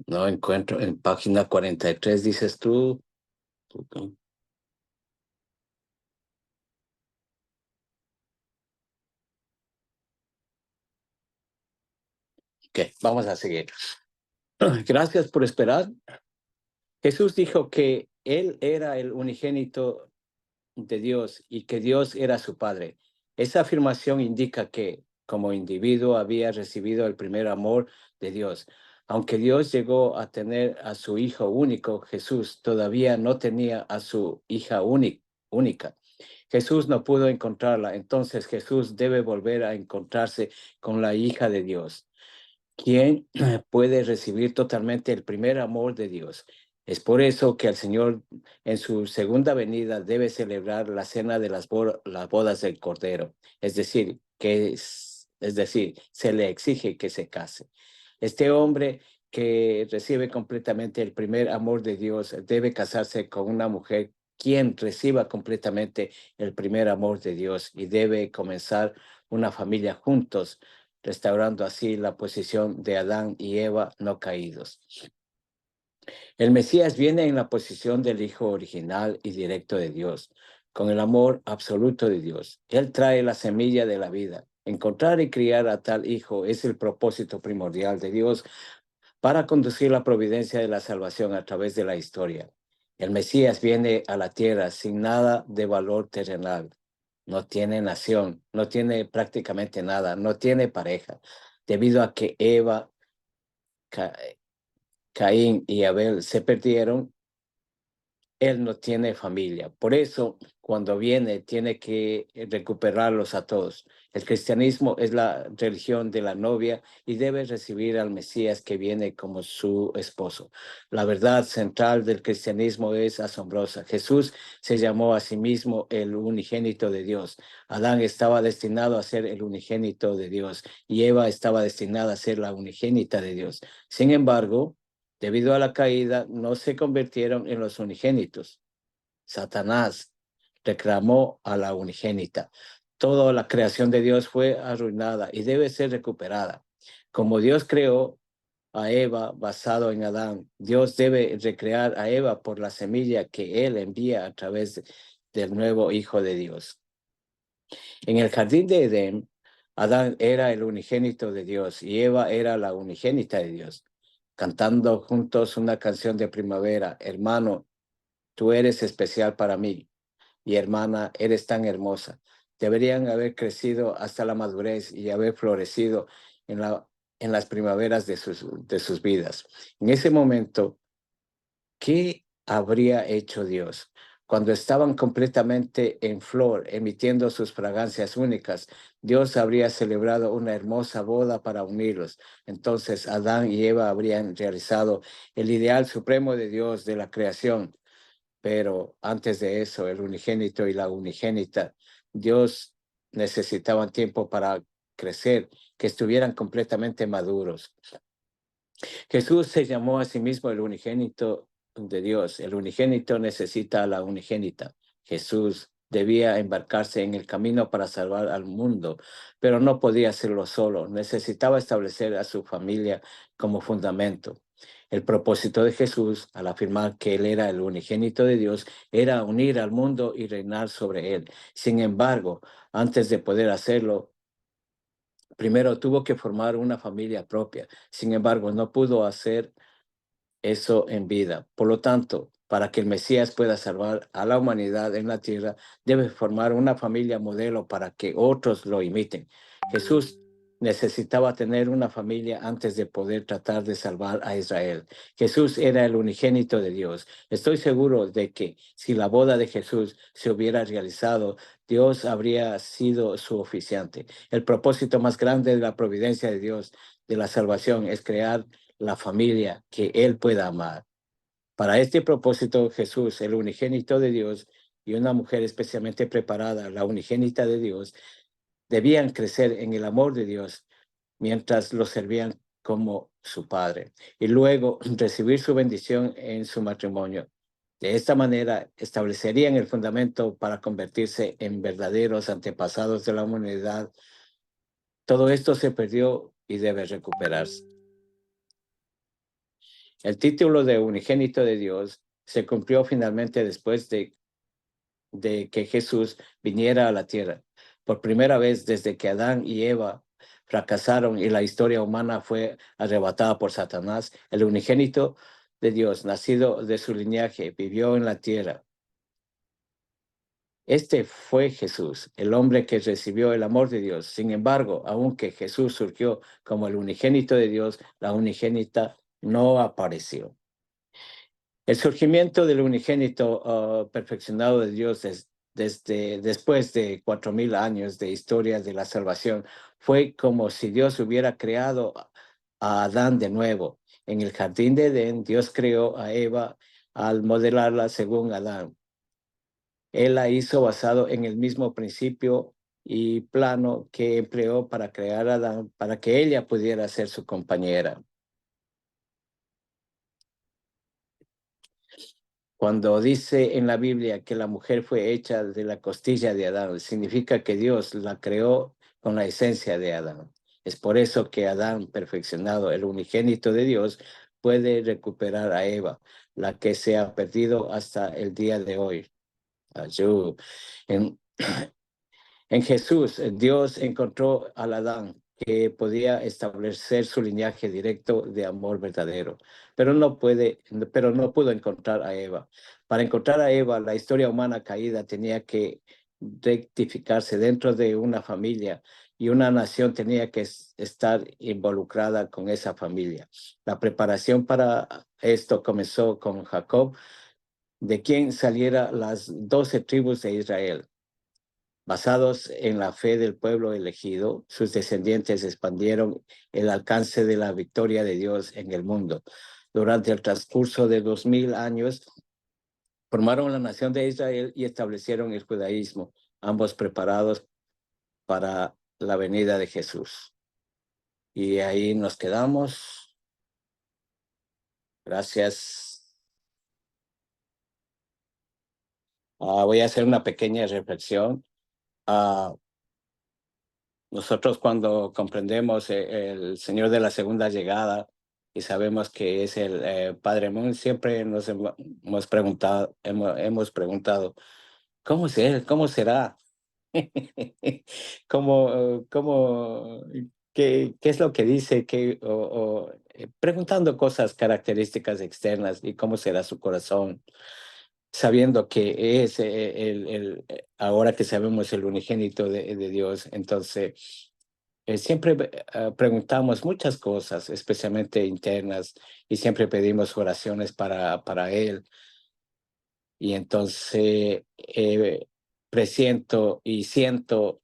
No encuentro en página 43, dices tú. Ok, vamos a seguir. Gracias por esperar. Jesús dijo que Él era el unigénito de Dios y que Dios era su Padre. Esa afirmación indica que, como individuo, había recibido el primer amor de Dios. Aunque Dios llegó a tener a su Hijo único, Jesús todavía no tenía a su hija única. Jesús no pudo encontrarla, entonces Jesús debe volver a encontrarse con la hija de Dios. ¿Quién puede recibir totalmente el primer amor de Dios? Es por eso que el Señor en su segunda venida debe celebrar la cena de las bodas del Cordero. Es decir, se le exige que se case. Este hombre que recibe completamente el primer amor de Dios debe casarse con una mujer quien reciba completamente el primer amor de Dios y debe comenzar una familia juntos, restaurando así la posición de Adán y Eva no caídos. El Mesías viene en la posición del Hijo original y directo de Dios, con el amor absoluto de Dios. Él trae la semilla de la vida. Encontrar y criar a tal Hijo es el propósito primordial de Dios para conducir la providencia de la salvación a través de la historia. El Mesías viene a la tierra sin nada de valor terrenal. No tiene nación, no tiene prácticamente nada, no tiene pareja, debido a que Eva, Ca- Caín y Abel se perdieron. Él no tiene familia. Por eso, cuando viene, tiene que recuperarlos a todos. El cristianismo es la religión de la novia y debe recibir al Mesías que viene como su esposo. La verdad central del cristianismo es asombrosa. Jesús se llamó a sí mismo el unigénito de Dios. Adán estaba destinado a ser el unigénito de Dios y Eva estaba destinada a ser la unigénita de Dios. Sin embargo, debido a la caída, no se convirtieron en los unigénitos. Satanás reclamó a la unigénita. Toda la creación de Dios fue arruinada y debe ser recuperada. Como Dios creó a Eva basado en Adán, Dios debe recrear a Eva por la semilla que Él envía a través del nuevo Hijo de Dios. En el jardín de Edén, Adán era el unigénito de Dios y Eva era la unigénita de Dios, cantando juntos una canción de primavera. Hermano, tú eres especial para mí y hermana, eres tan hermosa. Deberían haber crecido hasta la madurez y haber florecido en en las primaveras de sus vidas. En ese momento, ¿qué habría hecho Dios? Cuando estaban completamente en flor, emitiendo sus fragancias únicas, Dios habría celebrado una hermosa boda para unirlos. Entonces Adán y Eva habrían realizado el ideal supremo de Dios de la creación. Pero antes de eso, el unigénito y la unigénita, Dios necesitaban tiempo para crecer, que estuvieran completamente maduros. Jesús se llamó a sí mismo el unigénito de Dios. El unigénito necesita a la unigénita. Jesús debía embarcarse en el camino para salvar al mundo, pero no podía hacerlo solo. Necesitaba establecer a su familia como fundamento. El propósito de Jesús, al afirmar que Él era el unigénito de Dios, era unir al mundo y reinar sobre él. Sin embargo, antes de poder hacerlo, primero tuvo que formar una familia propia. Sin embargo, no pudo hacer eso en vida. Por lo tanto, para que el Mesías pueda salvar a la humanidad en la tierra, debe formar una familia modelo para que otros lo imiten. Jesús necesitaba tener una familia antes de poder tratar de salvar a Israel. Jesús era el unigénito de Dios. Estoy seguro de que si la boda de Jesús se hubiera realizado, Dios habría sido su oficiante. El propósito más grande de la providencia de Dios, de la salvación, es crear la familia que Él pueda amar. Para este propósito, Jesús, el unigénito de Dios, y una mujer especialmente preparada, la unigénita de Dios, debían crecer en el amor de Dios mientras lo servían como su Padre y luego recibir su bendición en su matrimonio. De esta manera, establecerían el fundamento para convertirse en verdaderos antepasados de la humanidad. Todo esto se perdió y debe recuperarse. El título de unigénito de Dios se cumplió finalmente después de que Jesús viniera a la tierra. Por primera vez desde que Adán y Eva fracasaron y la historia humana fue arrebatada por Satanás, el unigénito de Dios, nacido de su linaje, vivió en la tierra. Este fue Jesús, el hombre que recibió el amor de Dios. Sin embargo, aunque Jesús surgió como el unigénito de Dios, la unigénita no apareció. El surgimiento del unigénito perfeccionado de Dios desde después de 4,000 años de historia de la salvación fue como si Dios hubiera creado a Adán de nuevo. En el jardín de Edén, Dios creó a Eva al modelarla según Adán. Él la hizo basado en el mismo principio y plano que empleó para crear a Adán, para que ella pudiera ser su compañera. Cuando dice en la Biblia que la mujer fue hecha de la costilla de Adán, significa que Dios la creó con la esencia de Adán. Es por eso que Adán, perfeccionado, el unigénito de Dios, puede recuperar a Eva, la que se ha perdido hasta el día de hoy. Ayú. En, en Jesús, Dios encontró al Adán que podía establecer su linaje directo de amor verdadero, pero no pudo encontrar a Eva. Para encontrar a Eva, la historia humana caída tenía que rectificarse dentro de una familia y una nación tenía que estar involucrada con esa familia. La preparación para esto comenzó con Jacob, de quien saliera las 12 tribus de Israel. Basados en la fe del pueblo elegido, sus descendientes expandieron el alcance de la victoria de Dios en el mundo. Durante el transcurso de 2,000 años, formaron la nación de Israel y establecieron el judaísmo, ambos preparados para la venida de Jesús. Y ahí nos quedamos. Gracias. Voy a hacer una pequeña reflexión. Nosotros cuando comprendemos el Señor de la segunda llegada y sabemos que es el Padre Moon, siempre nos hemos preguntado, ¿cómo es Él? ¿Cómo será? ¿Cómo, qué es lo que dice? Preguntando cosas características externas y cómo será su corazón, sabiendo que es ahora que sabemos el unigénito de Dios, entonces siempre preguntamos muchas cosas, especialmente internas, y siempre pedimos oraciones para Él. Y entonces presiento y siento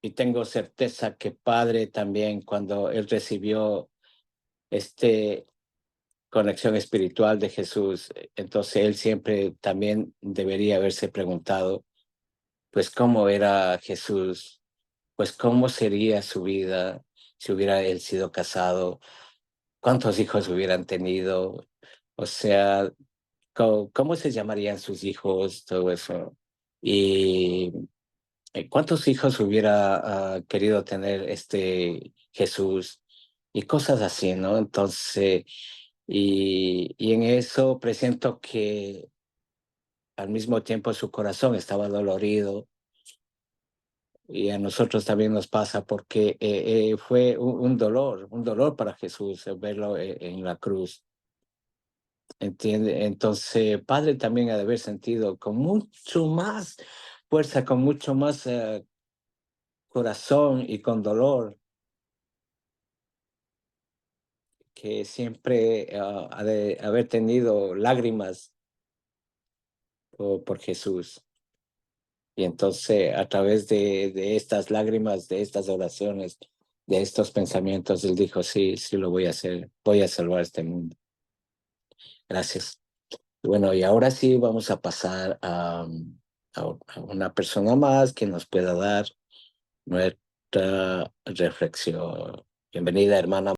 y tengo certeza que Padre también, cuando Él recibió este conexión espiritual de Jesús, entonces Él siempre también debería haberse preguntado, pues, ¿cómo era Jesús? Pues, ¿cómo sería su vida si hubiera Él sido casado? ¿Cuántos hijos hubieran tenido? O sea, ¿cómo se llamarían sus hijos? Todo eso. Y ¿cuántos hijos hubiera querido tener este Jesús? Y cosas así, ¿no? Entonces, y en eso presiento que al mismo tiempo su corazón estaba dolorido y a nosotros también nos pasa porque fue un dolor para Jesús verlo en la cruz. ¿Entiende? Entonces, Padre también ha de haber sentido con mucho más fuerza, con mucho más corazón y con dolor, que siempre ha de haber tenido lágrimas por Jesús. Y entonces, a través de estas lágrimas, de estas oraciones, de estos pensamientos, él dijo, sí, sí lo voy a hacer, voy a salvar este mundo. Gracias. Bueno, y ahora sí vamos a pasar a una persona más que nos pueda dar nuestra reflexión. Bienvenida, hermana.